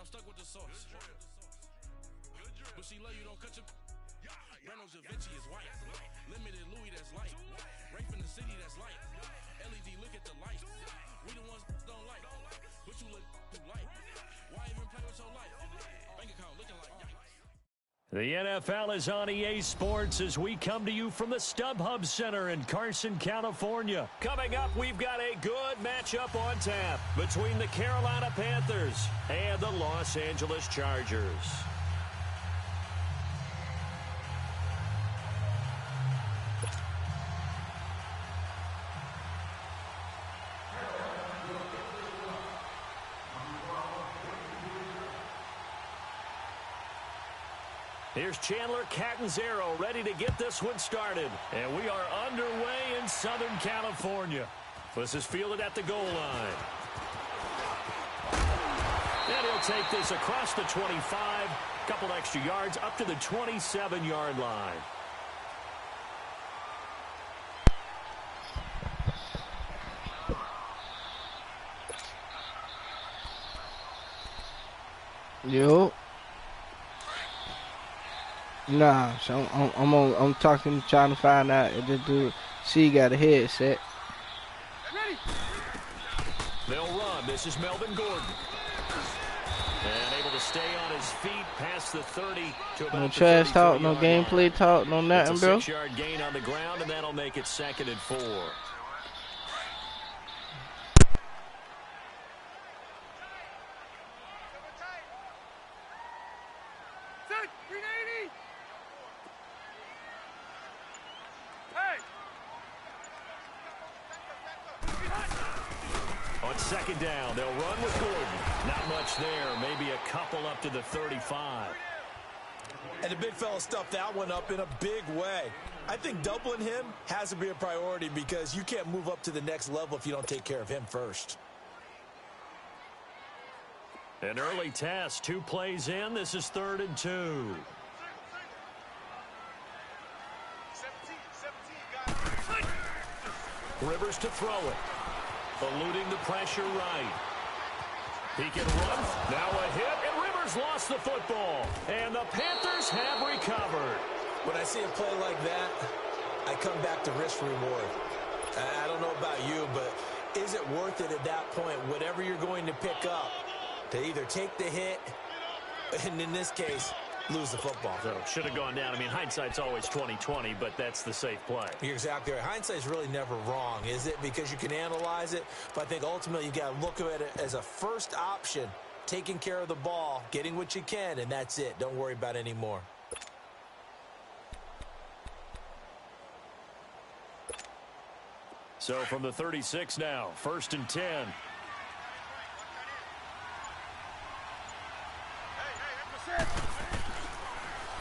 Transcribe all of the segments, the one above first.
stuck with the sauce. But she love you, don't cut your. Reynolds Da Vinci is white. Limited Louis, that's light. Rafe in the city, that's light. LED, look at the light. We the ones don't like. But you look too light. Why even play with your life? Bank account looking like yikes. The NFL is on EA Sports as we come to you from the StubHub Center in Carson, California. Coming up, we've got a good matchup on tap between the Carolina Panthers and the Los Angeles Chargers. Here's Chandler Catanzaro ready to get this one started. And we are underway in Southern California. This is fielded at the goal line. And he'll take this across the 25. Couple extra yards up to the 27-yard line. Yo. Nah, so I'm talking, trying to find out if this dude C got a headset. They'll run. This is Melvin Gordon. And able to stay on his feet past the 30 to about no trash talk, no gameplay talk, no nothing, bro. 6-yard gain on the ground, and that'll make it 2nd and 4. On 2nd down, they'll run with Gordon. Not much there, maybe a couple up to the 35. And the big fella stuffed that one up in a big way. I think doubling him has to be a priority because you can't move up to the next level if you don't take care of him first. An early test, 2 plays in. This is 3rd and 2. Rivers to throw it. Eluding the pressure right. He can run. Now a hit, and Rivers lost the football. And the Panthers have recovered. When I see a play like that, I come back to risk reward. I don't know about you, but is it worth it at that point, whatever you're going to pick up, to either take the hit, and in this case, lose the football? So should have gone down. I mean, hindsight's always 20/20, but that's the safe play. You're exactly right. Hindsight's really never wrong, is it? Because you can analyze it, but I think ultimately you got to look at it as a first option, taking care of the ball, getting what you can, and that's it. Don't worry about any more. So from the 36 now, 1st and 10.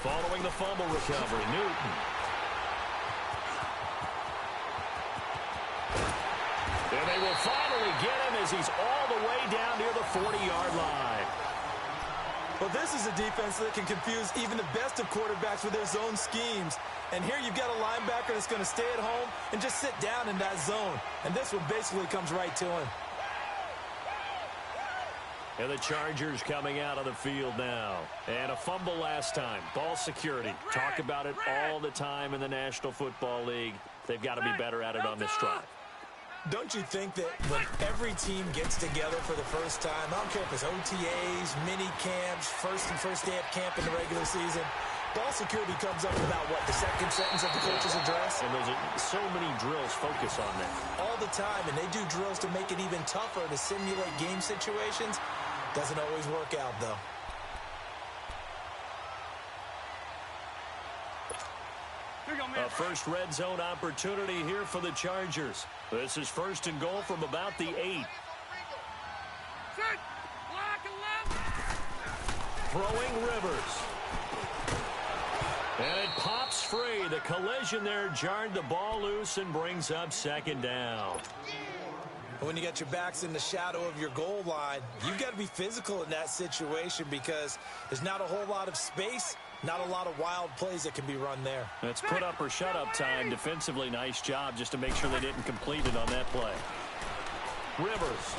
Following the fumble recovery, Newton. And they will finally get him as he's all the way down near the 40-yard line. Well, this is a defense that can confuse even the best of quarterbacks with their zone schemes. And here you've got a linebacker that's going to stay at home and just sit down in that zone. And this one basically comes right to him. And the Chargers coming out of the field now. And a fumble last time. Ball security. Talk about it all the time in the National Football League. They've got to be better at it on this drive. Don't you think that when every team gets together for the first time, I don't care if it's OTAs, mini camps, first day of camp in the regular season, ball security comes up about, what, the second sentence of the coach's address? And there's so many drills focus on that. All the time, and they do drills to make it even tougher to simulate game situations. Doesn't always work out, though. A first red zone opportunity here for the Chargers. This is 1st and goal from about the 8. Throwing Rivers. And it pops free. The collision there jarred the ball loose and brings up 2nd down. When you got your backs in the shadow of your goal line, you've got to be physical in that situation because there's not a whole lot of space, not a lot of wild plays that can be run there. It's put up or shut up time. Defensively, nice job just to make sure they didn't complete it on that play. Rivers.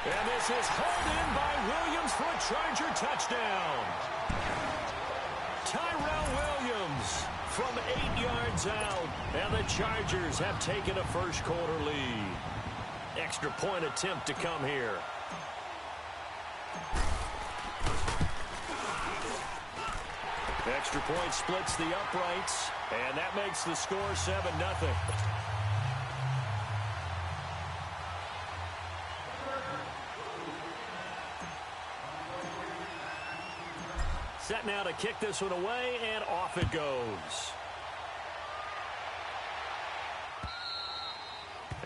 And this is hauled in by Williams for a Charger touchdown. Tyrell Williams from 8 yards out. And the Chargers have taken a first-quarter lead. Extra point attempt to come here. Extra point splits the uprights, and that makes the score 7-0. Set now to kick this one away, and off it goes.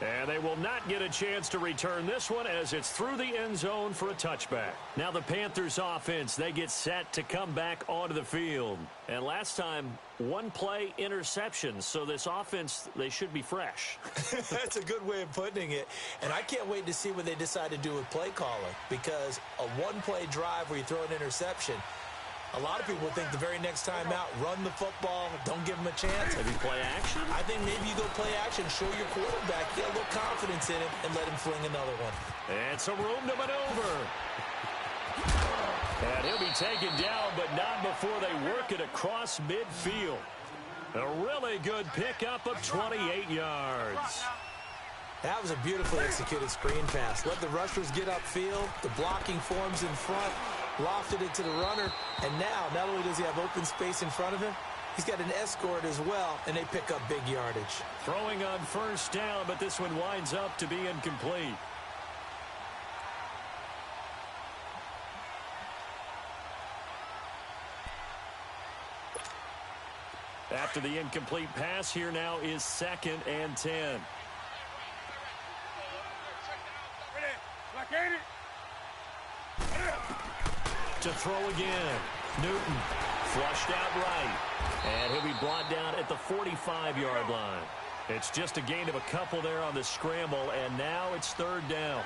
And they will not get a chance to return this one as it's through the end zone for a touchback. Now the Panthers offense, they get set to come back onto the field. And last time, one play interception. So this offense, they should be fresh. That's a good way of putting it. And I can't wait to see what they decide to do with play calling. Because a one-play drive where you throw an interception, a lot of people think the very next time out, run the football, don't give them a chance. Maybe play action? I think maybe you go play action, show your quarterback, get a little confidence in him, and let him fling another one. And some room to maneuver. And he'll be taken down, but not before they work it across midfield. A really good pickup of 28 yards. That was a beautifully executed screen pass. Let the rushers get upfield. The blocking forms in front. Lofted it to the runner. And now, not only does he have open space in front of him, he's got an escort as well, and they pick up big yardage. Throwing on first down, but this one winds up to be incomplete. After the incomplete pass, here now is 2nd and 10. To throw again. Newton flushed out right. And he'll be brought down at the 45-yard line. It's just a gain of a couple there on the scramble, and now it's 3rd down.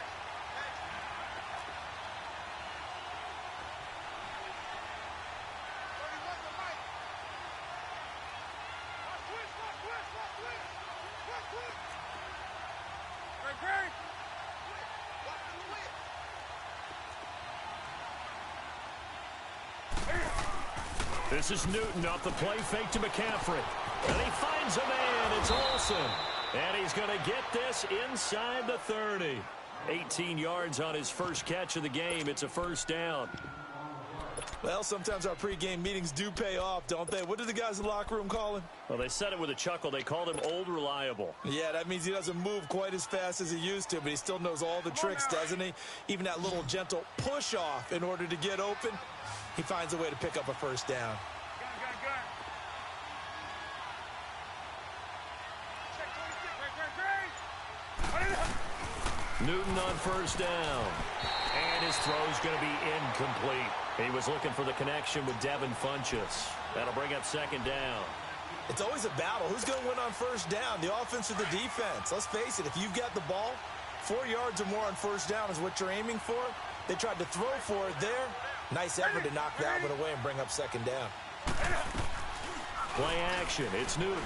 This is Newton off the play fake to McCaffrey. And he finds a man. It's Olsen. And he's going to get this inside the 30. 18 yards on his first catch of the game. It's a 1st down. Well, sometimes our pregame meetings do pay off, don't they? What did the guys in the locker room call him? Well, they said it with a chuckle. They called him Old Reliable. Yeah, that means he doesn't move quite as fast as he used to, but he still knows all the tricks, doesn't he? Even that little gentle push-off in order to get open. He finds a way to pick up a 1st down. Newton on 1st down. And his throw's going to be incomplete. He was looking for the connection with Devin Funchess. That'll bring up 2nd down. It's always a battle. Who's going to win on 1st down, the offense or the defense? Let's face it, if you've got the ball, 4 yards or more on 1st down is what you're aiming for. They tried to throw for it there. Nice effort to knock that one away and bring up 2nd down. Play action. It's Newton.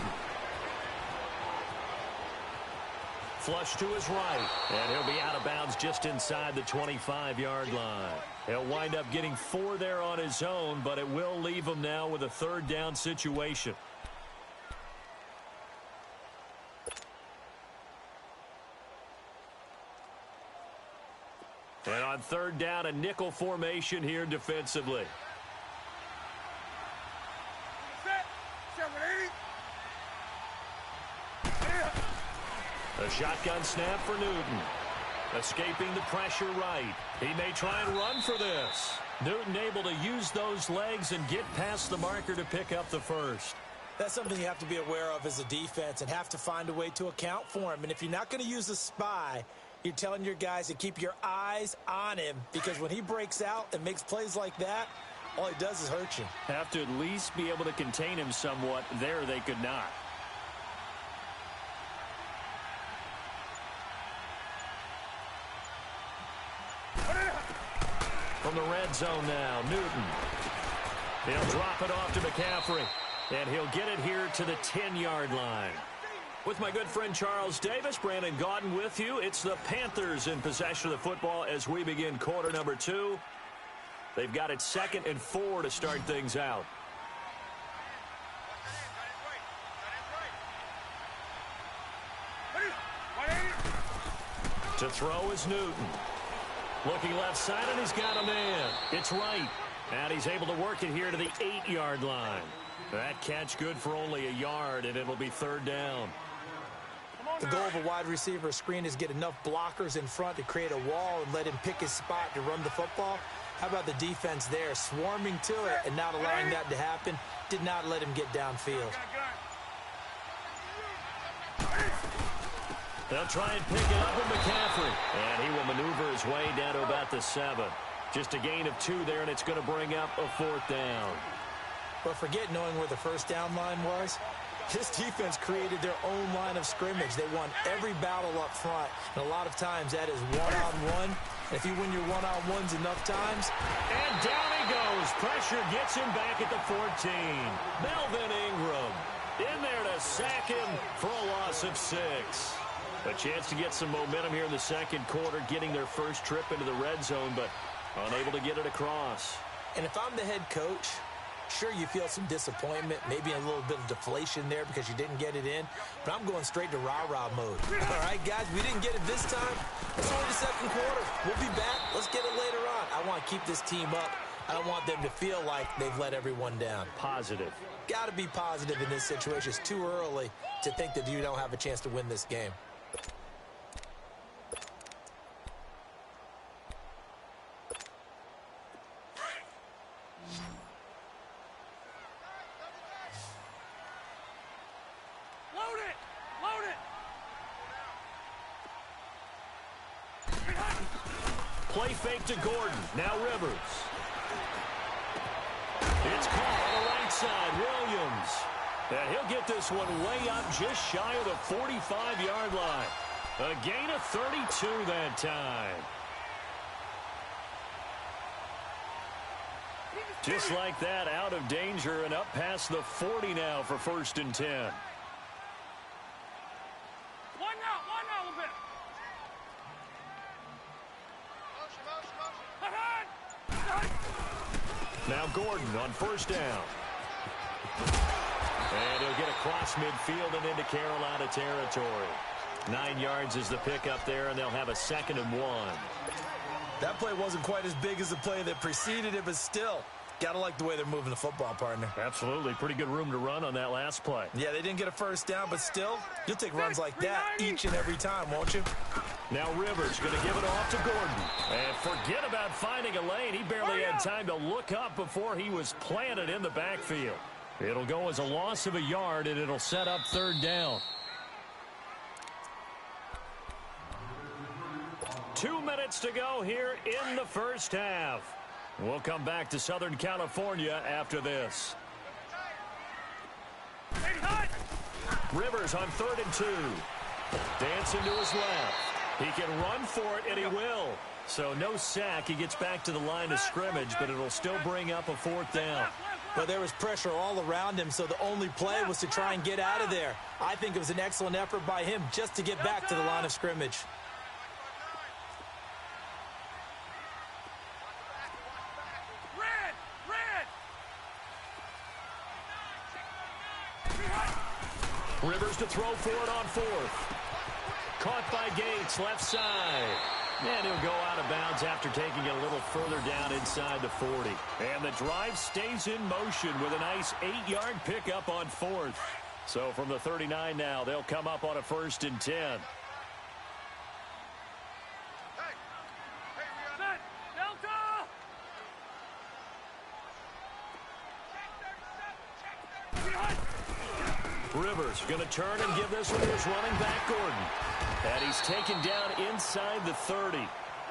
Flush to his right. And he'll be out of bounds just inside the 25-yard line. He'll wind up getting 4 there on his own, but it will leave him now with a 3rd down situation. And on 3rd down, a nickel formation here defensively. A shotgun snap for Newton. Escaping the pressure right. He may try and run for this. Newton able to use those legs and get past the marker to pick up the 1st. That's something you have to be aware of as a defense and have to find a way to account for him. And if you're not going to use a spy, you're telling your guys to keep your eyes on him, because when he breaks out and makes plays like that, all he does is hurt you. Have to at least be able to contain him somewhat. There they could not. From the red zone now, Newton. He'll drop it off to McCaffrey. And he'll get it here to the 10-yard line. With my good friend Charles Davis, Brandon Gaudin with you. It's the Panthers in possession of the football as we begin quarter number 2. They've got it 2nd and 4 to start things out. To throw is Newton. Looking left side, and he's got a man. It's Wright. And he's able to work it here to the 8-yard line. That catch good for only a yard, and it'll be 3rd down. The goal of a wide receiver screen is get enough blockers in front to create a wall and let him pick his spot to run the football. How about the defense there, swarming to it and not allowing that to happen? Did not let him get downfield. They'll try and pick it up with McCaffrey. And he will maneuver his way down to about the 7. Just a gain of 2 there, and it's going to bring up a 4th down. But forget knowing where the first down line was. This defense created their own line of scrimmage. They won every battle up front. And a lot of times that is one-on-one. And if you win your one-on-ones enough times. And down he goes. Pressure gets him back at the 14. Melvin Ingram in there to sack him for a loss of 6. A chance to get some momentum here in the second quarter, getting their first trip into the red zone, but unable to get it across. And if I'm the head coach, sure, you feel some disappointment, maybe a little bit of deflation there because you didn't get it in, but I'm going straight to rah-rah mode. All right, guys, we didn't get it this time. It's only the second quarter. We'll be back. Let's get it later on. I want to keep this team up. I don't want them to feel like they've let everyone down. Positive. Got to be positive in this situation. It's too early to think that you don't have a chance to win this game. Play fake to Gordon. Now Rivers. It's caught on the right side. Williams. And he'll get this one way up just shy of the 45-yard line. A gain of 32 that time. Just like that, out of danger and up past the 40 now for 1st and 10. One now a little bit. Now Gordon on 1st down. And he'll get across midfield and into Carolina territory. 9 yards is the pickup there, and they'll have a 2nd and 1. That play wasn't quite as big as the play that preceded it, but still, got to like the way they're moving the football, partner. Absolutely. Pretty good room to run on that last play. Yeah, they didn't get a first down, but still, you'll take runs like that each and every time, won't you? Now Rivers going to give it off to Gordon. And forget about finding a lane. He barely had time to look up before he was planted in the backfield. It'll go as a loss of a yard, and it'll set up 3rd down. 2 minutes to go here in the first half. We'll come back to Southern California after this. Rivers on 3rd and 2. Dancing to his left. He can run for it, and he will. So no sack. He gets back to the line of scrimmage, but it'll still bring up a 4th down. But there was pressure all around him, so the only play was to try and get out of there. I think it was an excellent effort by him just to get back to the line of scrimmage. Rivers to throw for it on 4th. Caught by Gates, left side. And he'll go out of bounds after taking it a little further down inside the 40. And the drive stays in motion with a nice 8-yard pickup on 4th. So from the 39 now, they'll come up on a 1st and 10. Rivers going to turn and give this one to his running back, Gordon. And he's taken down inside the 30.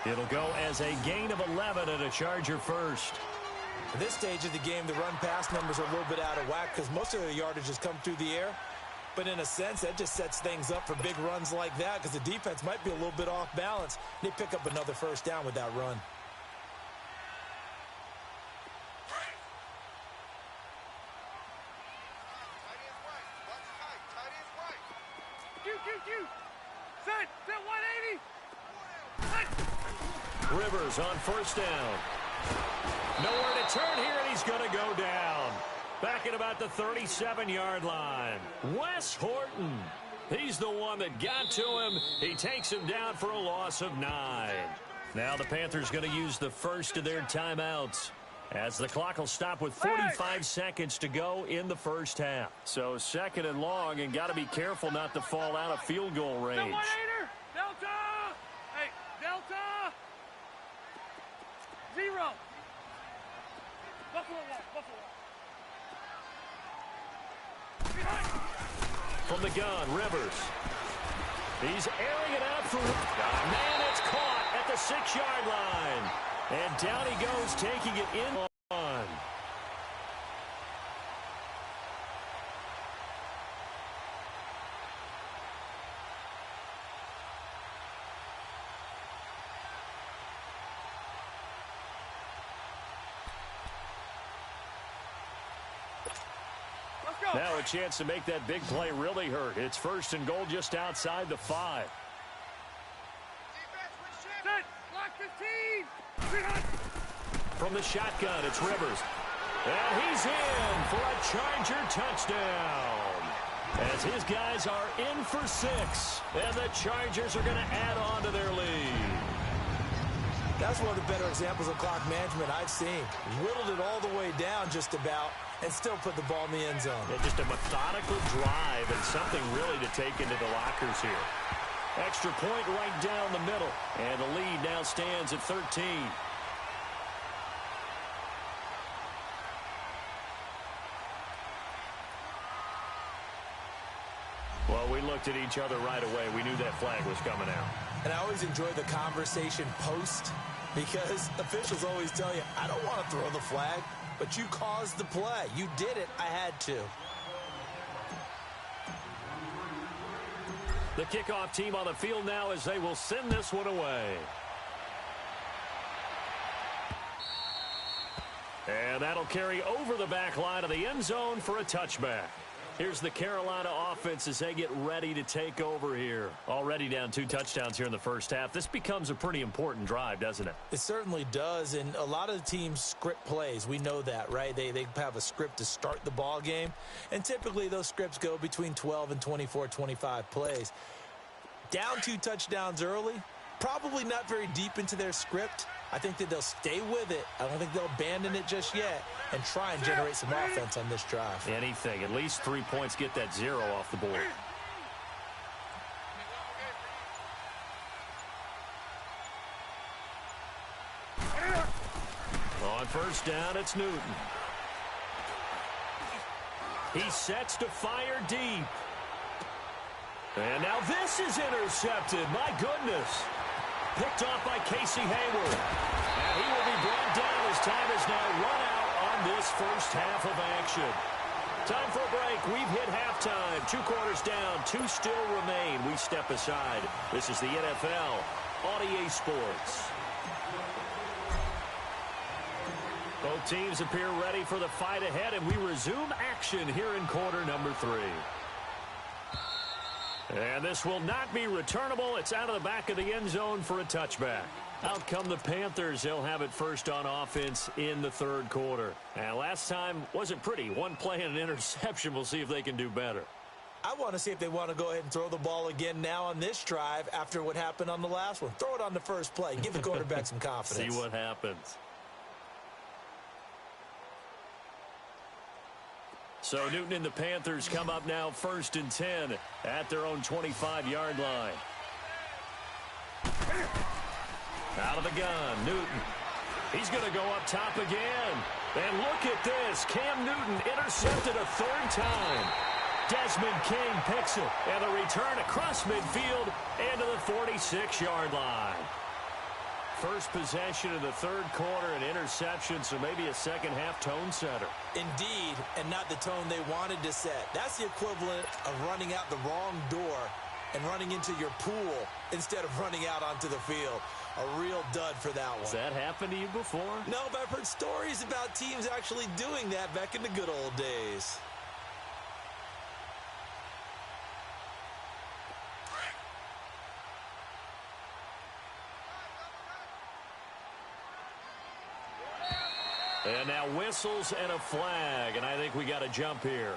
It'll go as a gain of 11 and a Charger first. At this stage of the game, the run-pass numbers are a little bit out of whack because most of the yardage has come through the air. But in a sense, that just sets things up for big runs like that because the defense might be a little bit off balance. They pick up another 1st down with that run. you. Set 180. Rivers on first down. Nowhere to turn here, and he's going to go down. Back at about the 37-yard line. Wes Horton. He's the one that got to him. He takes him down for a loss of 9. Now the Panthers going to use the first of their timeouts, as the clock will stop with 45 seconds to go in the first half. So second and long, and got to be careful not to fall out of field goal range. Delta! Hey, Delta! 0. Buffalo 1. From the gun, Rivers. He's airing it out for... Man, it's caught at the 6-yard line. And down he goes, taking it in on. Now a chance to make that big play really hurt. It's first and goal just outside the 5. Set, block 15. From the shotgun, it's Rivers. And he's in for a Charger touchdown. As his guys are in for 6. And the Chargers are going to add on to their lead. That's one of the better examples of clock management I've seen. Whittled it all the way down just about, and still put the ball in the end zone. Yeah, just a methodical drive and something really to take into the lockers here. Extra point right down the middle. And the lead now stands at 13. Well, we looked at each other right away. We knew that flag was coming out. And I always enjoy the conversation post, because officials always tell you, I don't want to throw the flag, but you caused the play. You did it. I had to. The kickoff team on the field now as they will send this one away. And that'll carry over the back line of the end zone for a touchback. Here's the Carolina offense as they get ready to take over here. Already down 2 touchdowns here in the first half. This becomes a pretty important drive, doesn't it? It certainly does, and a lot of the teams script plays. We know that, right? They have a script to start the ball game, and typically those scripts go between 12 and 24, 25 plays. Down 2 touchdowns early, probably not very deep into their script. I think that they'll stay with it. I don't think they'll abandon it just yet and try and generate some offense on this drive. Anything. At least 3 points, get that 0 off the board. On first down, it's Newton. He sets to fire deep. And now this is intercepted. My goodness. Picked off by Casey Hayward. And he will be brought down as time is now run out on this first half of action. Time for a break. We've hit halftime. 2 quarters down. 2 still remain. We step aside. This is the NFL on EA Sports. Both teams appear ready for the fight ahead, and we resume action here in quarter number 3. And this will not be returnable. It's out of the back of the end zone for a touchback. Out come the Panthers. They'll have it first on offense in the 3rd quarter. And last time wasn't pretty. 1 play and an interception. We'll see if they can do better. I want to see if they want to go ahead and throw the ball again now on this drive after what happened on the last one. Throw it on the first play. Give the quarterback some confidence. See what happens. So Newton and the Panthers come up now 1st and 10 at their own 25-yard line. Out of the gun, Newton. He's going to go up top again. And look at this. Cam Newton intercepted a 3rd time. Desmond King picks it. And a return across midfield and to the 46-yard line. First possession of the 3rd quarter, an interception, so maybe a second-half tone setter. Indeed, and not the tone they wanted to set. That's the equivalent of running out the wrong door and running into your pool instead of running out onto the field. A real dud for that one. Has that happened to you before? No, but I've heard stories about teams actually doing that back in the good old days. And now whistles and a flag, and I think we got a jump here.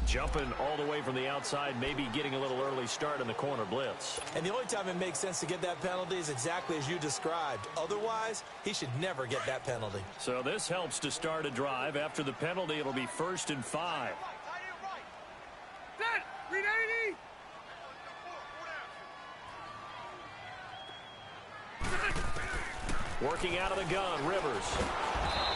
Jumping all the way from the outside, maybe getting a little early start in the corner blitz. And the only time it makes sense to get that penalty is exactly as you described. Otherwise, he should never get that penalty. So this helps to start a drive. After the penalty, it'll be 1st and 5. Set! Read 80! Working out of the gun, Rivers.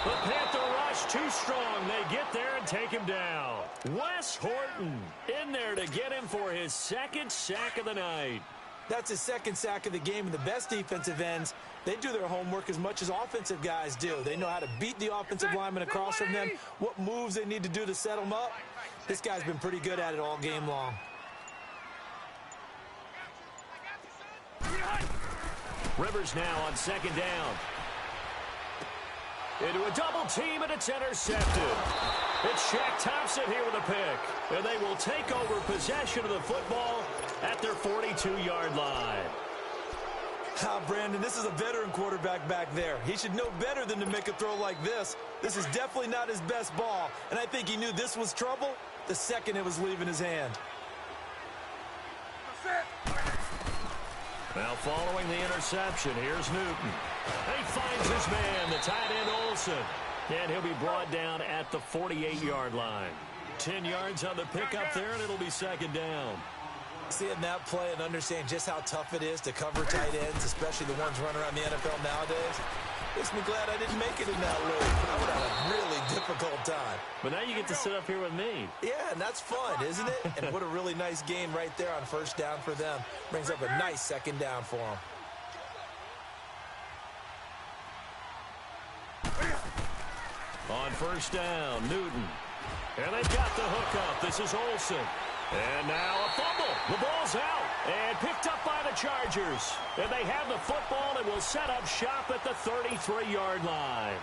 The Panther rush too strong. They get there and take him down. Wes Horton in there to get him for his 2nd sack of the night. That's his 2nd sack of the game, and the best defensive ends, they do their homework as much as offensive guys do. They know how to beat the offensive lineman across from them, what moves they need to do to set them up. This guy's been pretty good at it all game long. Rivers now on 2nd down. Into a double team, and it's intercepted. It's Shaq Thompson here with a pick. And they will take over possession of the football at their 42-yard line. Brandon, this is a veteran quarterback back there. He should know better than to make a throw like this. This is definitely not his best ball, and I think he knew this was trouble the second it was leaving his hand. Now following the interception, here's Newton. He finds his man, the tight end Olsen. And he'll be brought down at the 48-yard line. 10 yards on the pickup there, and it'll be 2nd down. Seeing that play and understand just how tough it is to cover tight ends, especially the ones running around the NFL nowadays, makes me glad I didn't make it in that league. I would have a really difficult time. But now you get to sit up here with me. Yeah, and that's fun, isn't it? And what a really nice game right there on 1st down for them. Brings up a nice 2nd down for them. On 1st down, Newton. And they've got the hook up. This is Olsen. And now a fumble. The ball's out and picked up by the Chargers. And they have the football and will set up shop at the 33-yard line.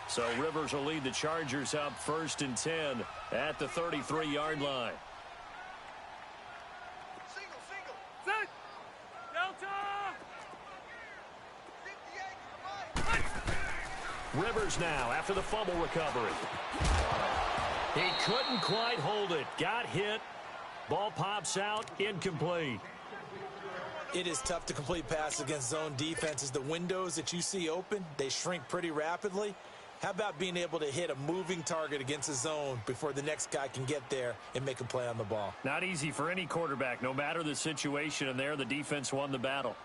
So Rivers will lead the Chargers up 1st and 10 at the 33-yard line. Set! Delta! Rivers now after the fumble recovery. He couldn't quite hold it. Got hit. Ball pops out. Incomplete. It is tough to complete passes against zone defenses. The windows that you see open, they shrink pretty rapidly. How about being able to hit a moving target against a zone before the next guy can get there and make a play on the ball? Not easy for any quarterback, no matter the situation, and there the defense won the battle.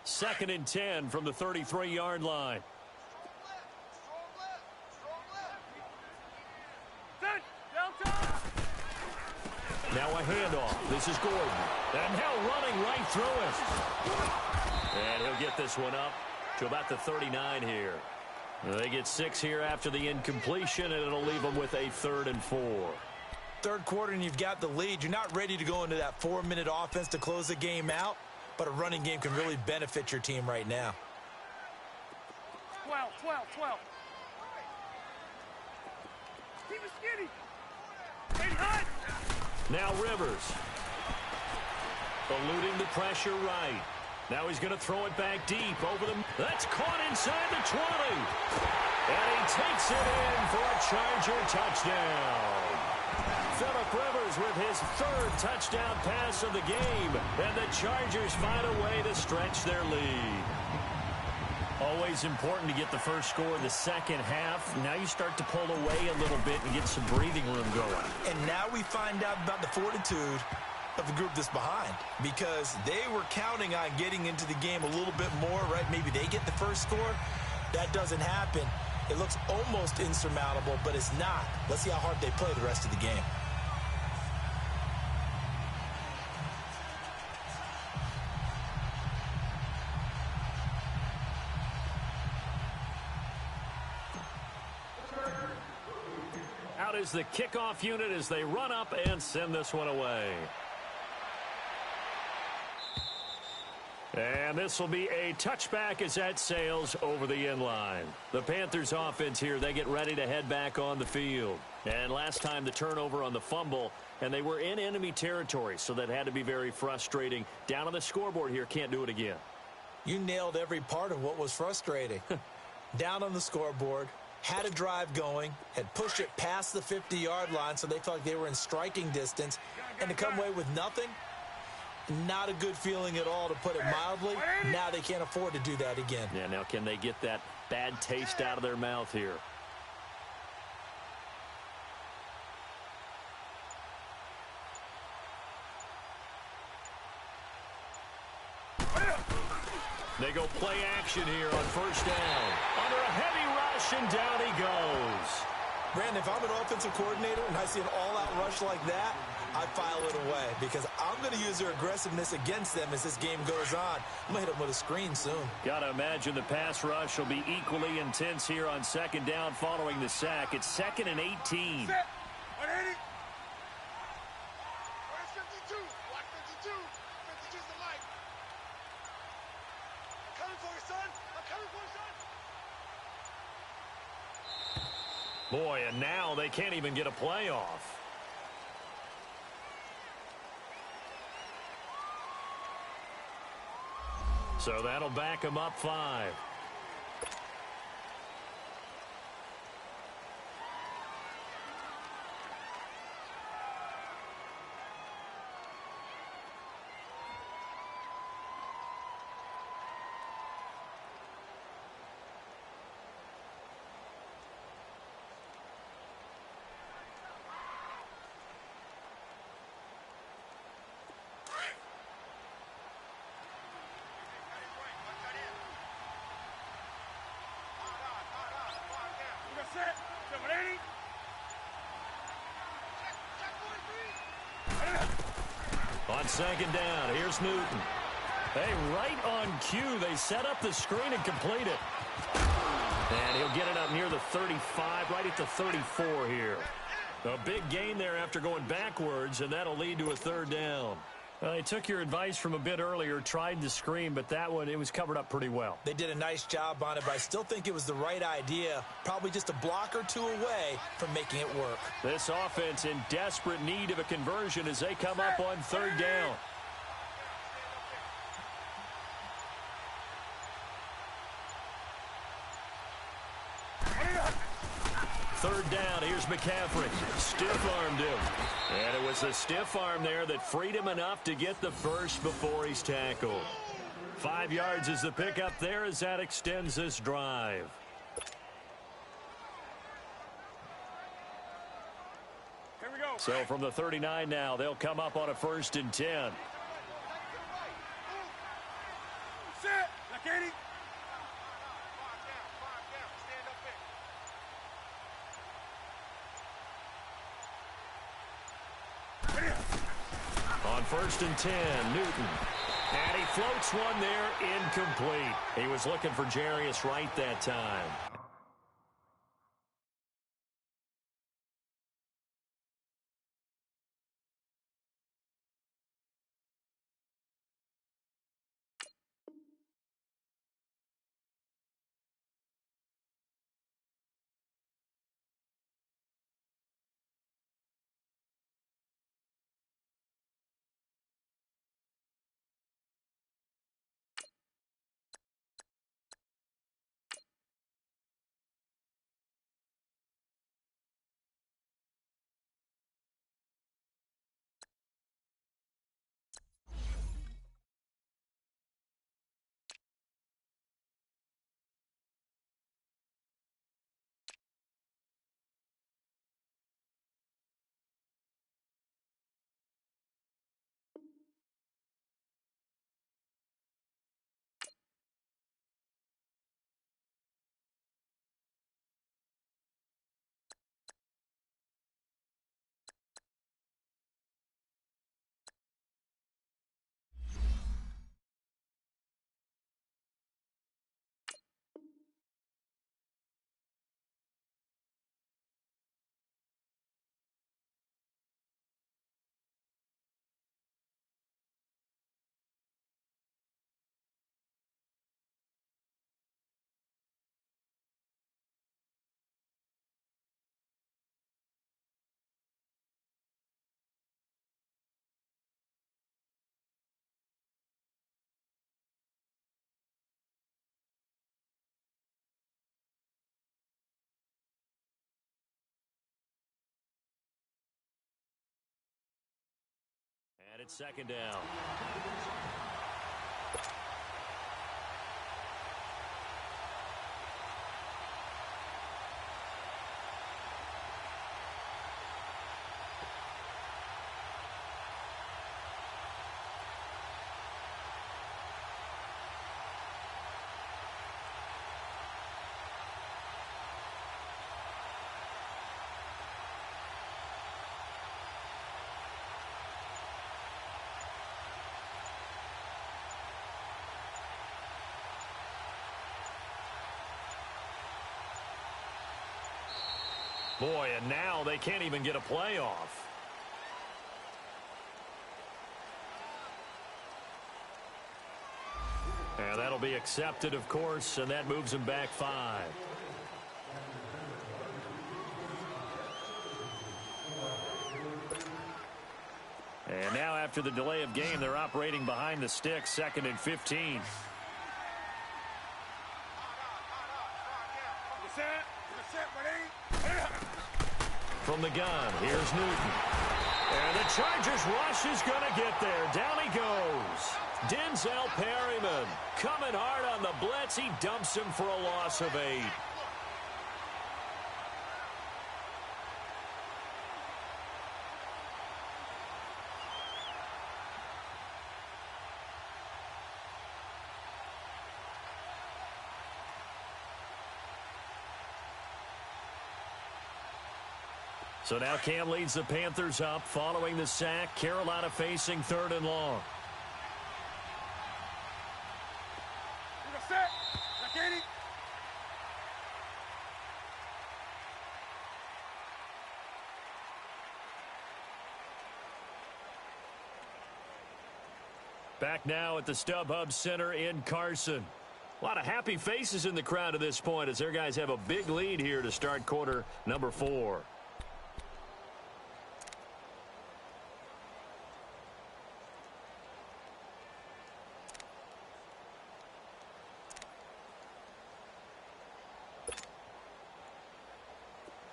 Second and 10 from the 33-yard line. Set! Delta! Now a handoff. This is Gordon. And now running right through it. And he'll get this one up to about the 39 here. They get 6 here after the incompletion, and it'll leave them with a 3rd and 4. Third quarter and you've got the lead. You're not ready to go into that 4-minute offense to close the game out, but a running game can really benefit your team right now. 12. Keep it skinny. Hey, hot! Now Rivers. Eluding the pressure right. Now he's going to throw it back deep over them. That's caught inside the 20. And he takes it in for a Charger touchdown. Phillip Rivers with his 3rd touchdown pass of the game. And the Chargers find a way to stretch their lead. Always important to get the first score in the second half. Now you start to pull away a little bit and get some breathing room going. And now we find out about the fortitude of the group that's behind, because they were counting on getting into the game a little bit more, right? Maybe they get the first score. That doesn't happen. It looks almost insurmountable, but it's not. Let's see how hard they play the rest of the game. out is the kickoff unit as they run up and send this one away. And this will be a touchback as that sails over the end line. The Panthers offense here, they get ready to head back on the field. And last time the turnover on the fumble, and they were in enemy territory, so that had to be very frustrating. Down on the scoreboard here, can't do it again. You nailed every part of what was frustrating. Down on the scoreboard, had a drive going, had pushed it past the 50-yard line so they felt like they were in striking distance, and to come away with nothing, not a good feeling at all, to put it mildly. Now they can't afford to do that again. Yeah, now can they get that bad taste out of their mouth here? They go play action here on first down. Under a heavy rush, and down he goes. Brandon, if I'm an offensive coordinator and I see an all-out rush like that, I file it away because I'm going to use their aggressiveness against them as this game goes on. I'm going to hit them with a screen soon. Got to imagine the pass rush will be equally intense here on second down following the sack. It's 2nd and 18. Set. 180. Where's 52? Watch 52. 52's the light. I'm coming for you, son. I'm coming for you, son. Boy, and now they can't even get a play off. So that'll back them up 5. Set. 180. On second down, here's Newton. Hey, right on cue, they set up the screen and complete it. And he'll get it up near the 35, right at the 34 here. A big gain there after going backwards, and that'll lead to a third down. Well, they took your advice from a bit earlier, tried the screen, but that one, it was covered up pretty well. They did a nice job on it, but I still think it was the right idea. Probably just a block or two away from making it work. This offense in desperate need of a conversion as they come up on third down. Third down, here's McCaffrey. Stiff-armed him. And it was the stiff arm there that freed him enough to get the first before he's tackled. 5 yards is the pickup there as that extends this drive. Here we go. So from the 39 now, they'll come up on a 1st and 10. Set. Like 80. On 1st and 10, Newton. And he floats one there, incomplete. He was looking for Jarius Wright that time. it's second down. Boy, and now they can't even get a play off. And that'll be accepted, of course, and that moves them back 5. And now after the delay of game, they're operating behind the sticks, 2nd and 15. From the gun, here's Newton. And the Chargers rush is going to get there. Down he goes. Denzel Perryman coming hard on the blitz. He dumps him for a loss of 8. So now Cam leads the Panthers up following the sack. Carolina facing 3rd and long. Back now at the StubHub Center in Carson. A lot of happy faces in the crowd at this point as their guys have a big lead here to start quarter number 4.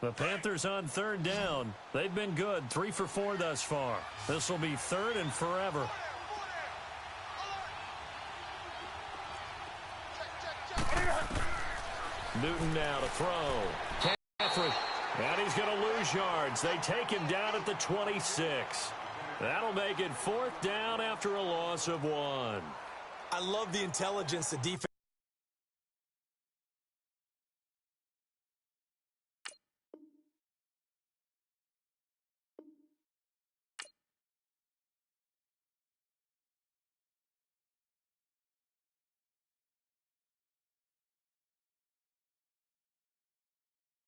The Panthers on 3rd down. They've been good, 3 for 4 thus far. This will be 3rd and forever. Newton now to throw. Caffrey. And he's going to lose yards. They take him down at the 26. That'll make it 4th down after a loss of 1. I love the intelligence the defense